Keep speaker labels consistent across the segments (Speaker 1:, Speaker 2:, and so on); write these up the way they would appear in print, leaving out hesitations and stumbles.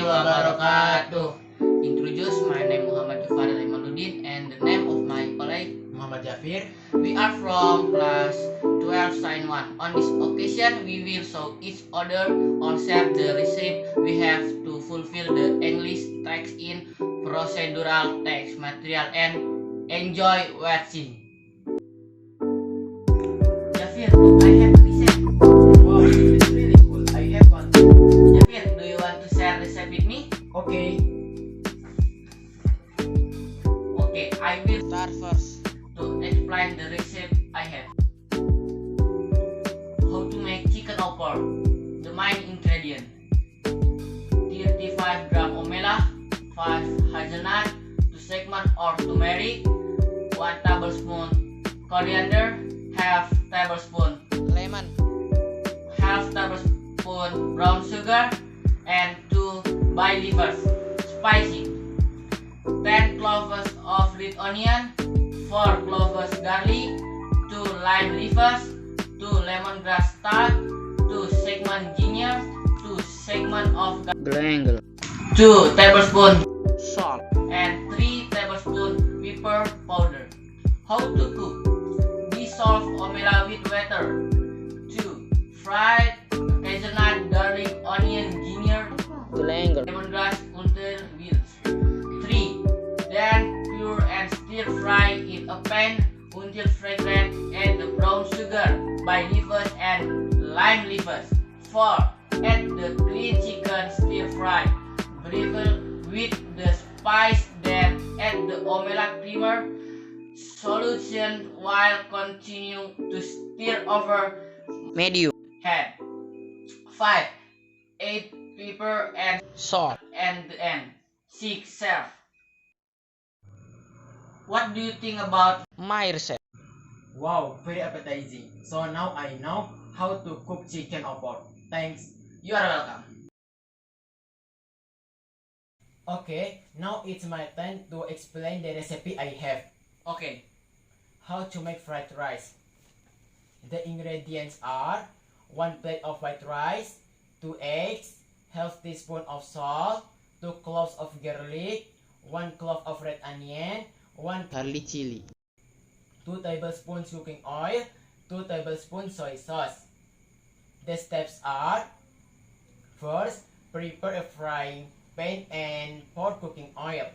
Speaker 1: wabarakatuh. Introduce, my name Muhammad Jafar Imanuddin and the name of my colleague
Speaker 2: Muhammad Jafir.
Speaker 1: We are from class 12 Science 1. On this occasion, we will show each other or share the recipe we have to fulfill the English text in procedural text material and enjoy watching. Jafir, look, I have a recipe.
Speaker 2: Wow, it's really cool. I have one.
Speaker 1: Jafir, do you want to share recipe with me?
Speaker 2: Okay.
Speaker 1: Okay, I will start first to explain the recipe I have. How to make chicken opor. The main ingredient: 35 gram omela, 5 hazelnut, 2 segment or turmeric, 1 tablespoon coriander, half tablespoon lemon, half tablespoon brown sugar, and 2 bay leaves. Spicy: 10 cloves of red onion, 4 cloves garlic, 2 lime leaves, 2 lemongrass stalk, 2 segment ginger, 2 segment of galangal, 2 tablespoon salt, and 3 tablespoon pepper powder. How to cook? Dissolve omela with water. 2. Fried hazelnut, garlic, onion, ginger, galangal, lemongrass until wilts. 3. Then pure and stir fry in a pan until fragrant. Add the brown sugar, bay leaves, and lime leaves. 4. Add the clean chicken, stir fry. Drizzle with the spice, then add the omela creamer solution while continue to stir over medium heat. 5. Add pepper and salt at the end. 6. Serve. What do you think about my recipe?
Speaker 2: Wow, very appetizing. So now I know how to cook chicken opor. Thanks.
Speaker 1: You are welcome.
Speaker 2: Okay, now it's my turn to explain the recipe I have.
Speaker 1: Okay.
Speaker 2: How to make fried rice. The ingredients are 1 plate of white rice, 2 eggs, half teaspoon of salt, 2 cloves of garlic, 1 clove of red onion, 1
Speaker 1: Garlic chili.
Speaker 2: 2 tablespoons cooking oil, 2 tablespoons soy sauce. The steps are: first, prepare a frying pan and pour cooking oil.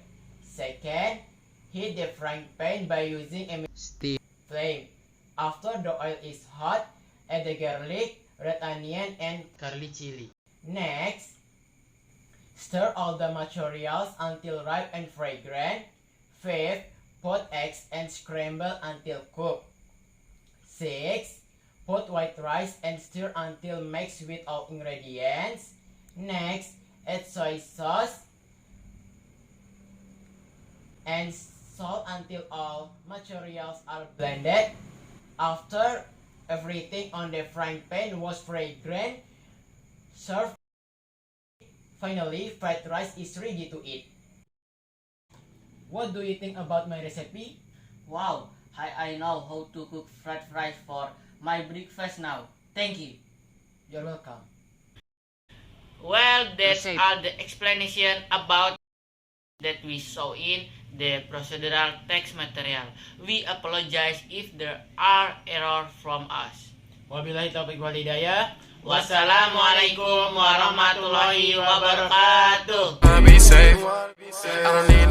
Speaker 2: Second, heat the frying pan by using a
Speaker 1: Steam.
Speaker 2: flame. After the oil is hot, add the garlic, red onion, and
Speaker 1: Garlic chili.
Speaker 2: next, stir all the materials until ripe and fragrant. Fifth, put eggs and scramble until cooked. 6. Put white rice and stir until mixed with all ingredients. Next, add soy sauce and salt until all materials are blended. After everything on the frying pan was fragrant, serve. Finally, fried rice is ready to eat. What do you think about my recipe?
Speaker 1: Wow, I know how to cook fried rice for my breakfast now. Thank you.
Speaker 2: You're welcome.
Speaker 1: Well, that's
Speaker 3: Recipe.
Speaker 1: all the explanation about that we saw in the procedural text material. We apologize if there are errors from us.
Speaker 2: Wabillahi taufiq wal hidayah.
Speaker 1: Wassalamualaikum warahmatullahi wabarakatuh.
Speaker 3: Be safe. I don't need